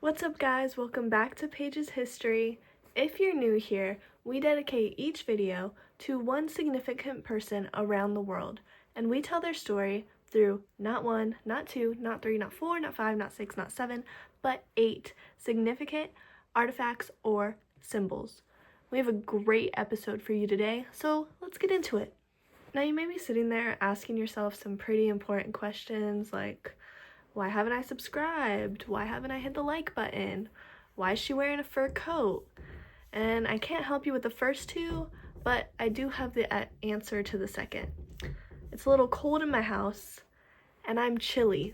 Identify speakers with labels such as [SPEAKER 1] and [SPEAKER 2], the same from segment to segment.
[SPEAKER 1] What's up guys, welcome back to Pages History. If you're new here, we dedicate each video to one significant person around the world, and we tell their story through not one, not two, not three, not four, not five, not six, not seven, but 8 significant artifacts or symbols. We have a great episode for you today, so let's get into it. Now you may be sitting there asking yourself some pretty important questions like, why haven't I subscribed? Why haven't I hit the like button? Why is she wearing a fur coat? And I can't help you with the first two, but I do have the answer to the second. It's a little cold in my house, and I'm chilly.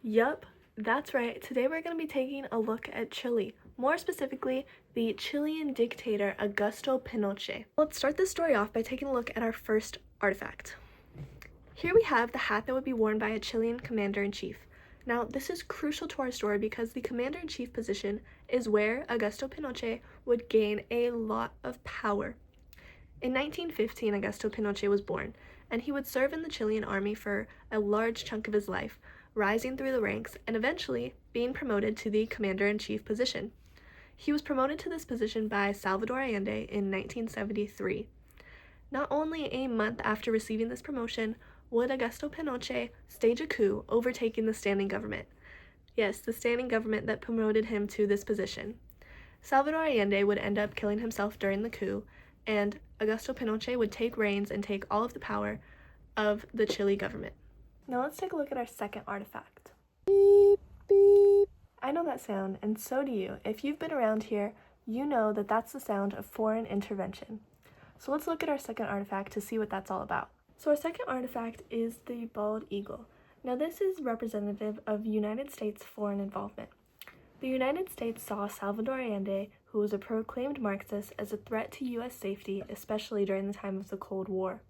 [SPEAKER 1] Yup, that's right. Today we're going to be taking a look at Chile. More specifically, the Chilean dictator Augusto Pinochet. Let's start this story off by taking a look at our first artifact. Here we have the hat that would be worn by a Chilean commander-in-chief. Now, this is crucial to our story because the commander-in-chief position is where Augusto Pinochet would gain a lot of power. In 1915, Augusto Pinochet was born, and he would serve in the Chilean army for a large chunk of his life, rising through the ranks and eventually being promoted to the commander-in-chief position. He was promoted to this position by Salvador Allende in 1973. Not only a month after receiving this promotion would Augusto Pinochet stage a coup, overtaking the standing government. Yes, the standing government that promoted him to this position. Salvador Allende would end up killing himself during the coup, and Augusto Pinochet would take reins and take all of the power of the Chile government. Now let's take a look at our second artifact. Beep, beep. I know that sound, and so do you. If you've been around here, you know that that's the sound of foreign intervention. So let's look at our second artifact to see what that's all about. So our second artifact is the bald eagle. Now this is representative of United States foreign involvement. The United States saw Salvador Allende, who was a proclaimed Marxist, as a threat to U.S. safety, especially during the time of the Cold War.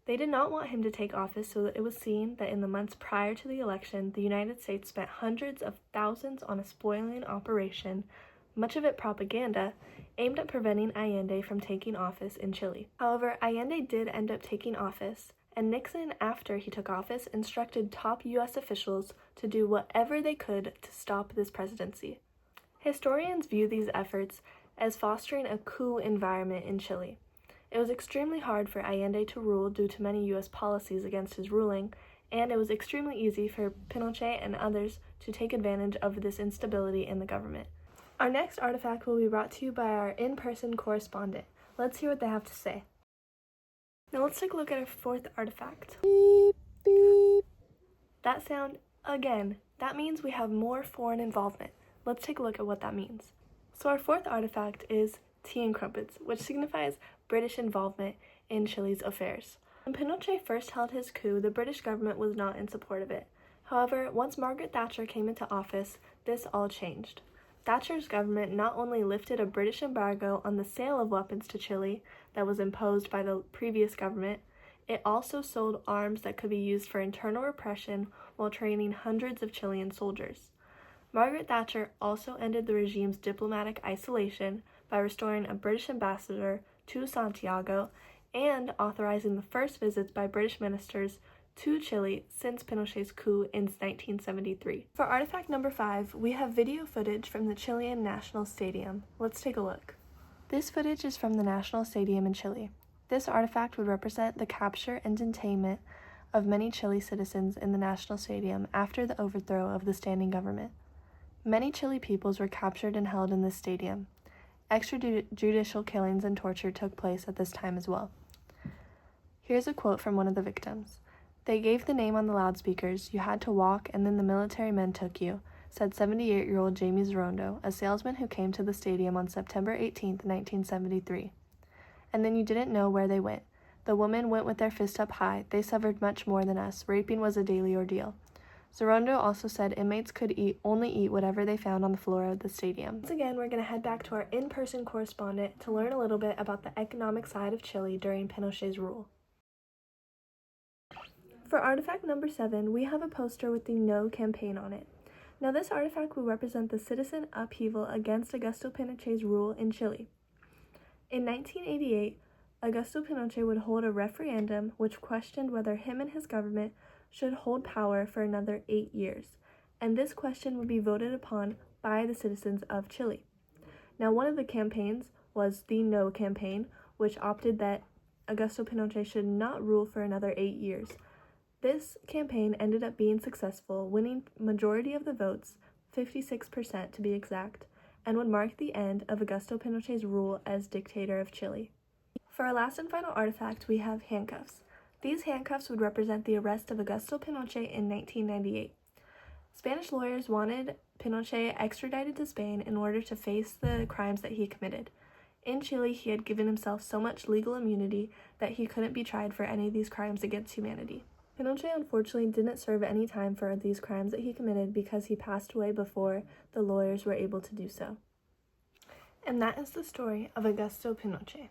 [SPEAKER 1] They did not want him to take office, so that it was seen that in the months prior to the election, the United States spent hundreds of thousands on a spoiling operation, much of it propaganda, aimed at preventing Allende from taking office in Chile. However, Allende did end up taking office, and Nixon, after he took office, instructed top U.S. officials to do whatever they could to stop this presidency. Historians view these efforts as fostering a coup environment in Chile. It was extremely hard for Allende to rule due to many U.S. policies against his ruling, and it was extremely easy for Pinochet and others to take advantage of this instability in the government. Our next artifact will be brought to you by our in-person correspondent. Let's hear what they have to say. Now let's take a look at our fourth artifact. Beep, beep. That sound, again, that means we have more foreign involvement. Let's take a look at what that means. So our fourth artifact is tea and crumpets, which signifies British involvement in Chile's affairs. When Pinochet first held his coup, the British government was not in support of it. However, once Margaret Thatcher came into office, this all changed. Thatcher's government not only lifted a British embargo on the sale of weapons to Chile that was imposed by the previous government, it also sold arms that could be used for internal repression while training hundreds of Chilean soldiers. Margaret Thatcher also ended the regime's diplomatic isolation by restoring a British ambassador to Santiago and authorizing the first visits by British ministers to Chile since Pinochet's coup in 1973. For artifact number 5, we have video footage from the Chilean National Stadium. Let's take a look. This footage is from the National Stadium in Chile. This artifact would represent the capture and detainment of many Chile citizens in the National Stadium after the overthrow of the standing government. Many Chile peoples were captured and held in this stadium. Extrajudicial killings and torture took place at this time as well. Here's a quote from one of the victims. "They gave the name on the loudspeakers, you had to walk, and then the military men took you," said 78-year-old Jamie Zerondo, a salesman who came to the stadium on September 18, 1973. "And then you didn't know where they went. The women went with their fist up high. They suffered much more than us. Raping was a daily ordeal." Zerondo also said inmates could only eat whatever they found on the floor of the stadium. Once again, we're going to head back to our in-person correspondent to learn a little bit about the economic side of Chile during Pinochet's rule. For artifact number 7, we have a poster with the No campaign on it. Now this artifact will represent the citizen upheaval against Augusto Pinochet's rule in Chile. In 1988, Augusto Pinochet would hold a referendum which questioned whether him and his government should hold power for another 8 years, and this question would be voted upon by the citizens of Chile. Now, one of the campaigns was the No campaign, which opted that Augusto Pinochet should not rule for another 8 years. This campaign ended up being successful, winning majority of the votes, 56% to be exact, and would mark the end of Augusto Pinochet's rule as dictator of Chile. For our last and final artifact, we have handcuffs. These handcuffs would represent the arrest of Augusto Pinochet in 1998. Spanish lawyers wanted Pinochet extradited to Spain in order to face the crimes that he committed. In Chile, he had given himself so much legal immunity that he couldn't be tried for any of these crimes against humanity. Pinochet unfortunately didn't serve any time for these crimes that he committed because he passed away before the lawyers were able to do so. And that is the story of Augusto Pinochet.